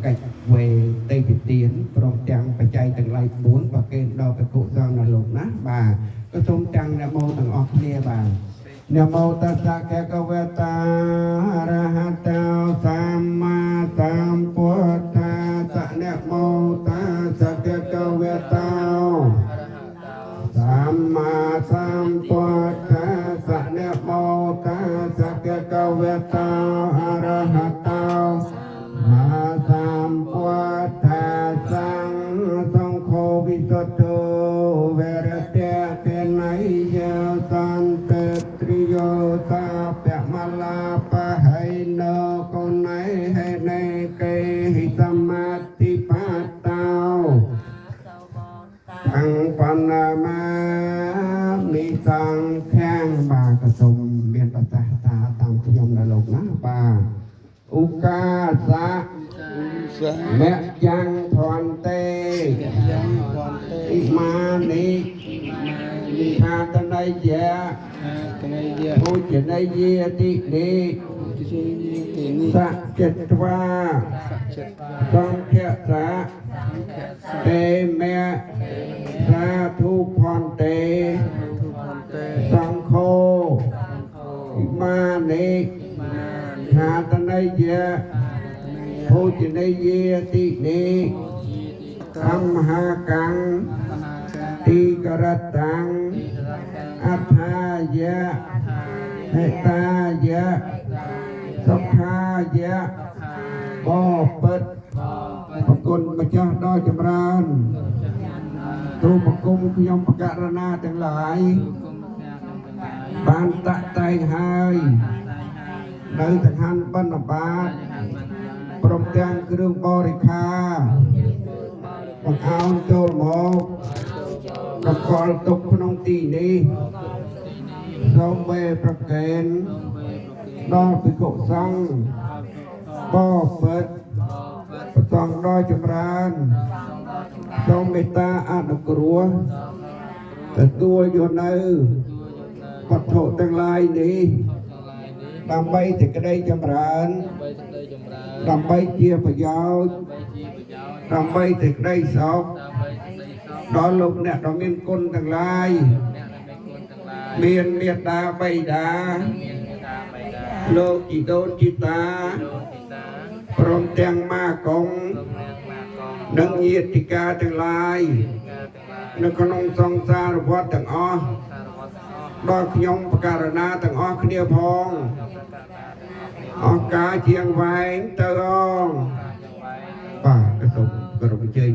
កិច្ចវេតេជទានព្រមទាំងបច្ច័យទាំងឡាយ4ប្រគេនដល់ព្រះគុសលនៅលោកណាបាទក៏សូមទាំងនមោទាំងអស់គ្នាបាទនមោតស្សៈភគវតាអរហតោសម្មាសម្ពុទ្ធាសៈនមោតស្សៈភគវតាសម្មាសម្ពុទ្ធាសៈនមោតស្សៈភគវតាអរហតោសម្មាសម្ពុទ្ធាសង្ឃោវិសុទ្ធោវរតេកេណៃយោសន្តត្រីយោតាពមលាបហៃណោកុណៃហេណេកេហិសមាតិបាតោអង្គបណ្ណាមាមិសង្ឃាំងបាទក៏សូមមានប្រសាសន៍តាតាមខ្ញុំនៅលោកណាបាទឧកាសៈមគ្គយ៉ាងភន្តេអ៊ីមានិខាតន័យយៈពុជន័យយតិនិសច្ចិត្វាសង្ឃៈតេមេសាធុភន្តេសង្ឃោអ៊ីមានិខាតន័យយៈពុជន័យយតិនិអមហាកាំងទីករតាំងអថាយៈហេតាយៈសុខាយៈបពិតប្រគុណម្ចាស់ដ៏ចម្រើនទូបង្គំខ្ញុំបករណាទាំងឡាយបានតាក់តែងហើយនៅចង្ហាន់បណ្ឌបាតព្រមទាំងគ្រឿងបរិក្ខារបង្អោនចូលមកកកលទុកក្នុងទីនេះសូមមេប្រកេនដល់ភិក្ខុសង្ឃបពិតប្រសងដ៏ចម្រើនសូមមេត្តាអនុគ្រោះទទួលយកនៅវត្ថុទាំងឡាយនេះដើម្បីសេចក្តីចម្រើនដើម្បីជាប្រយោជន៍ដើម្បីសេចក្តីសុខដល់លោកអ្នកដ៏មានគុណទាំងឡាយមានមេត្តាបិតាលោកជីដូនជីតាព្រមទាំងម៉ាកុងនិងញាតិកាទាំងឡាយនៅក្នុងសង្សារវដ្តទាំងអស់ដល់ខ្ញុំបករណាទាំងអស់គ្នាផងអង្ការជាងវែងទៅអងបាទសូមគោរពអញ្ជើញ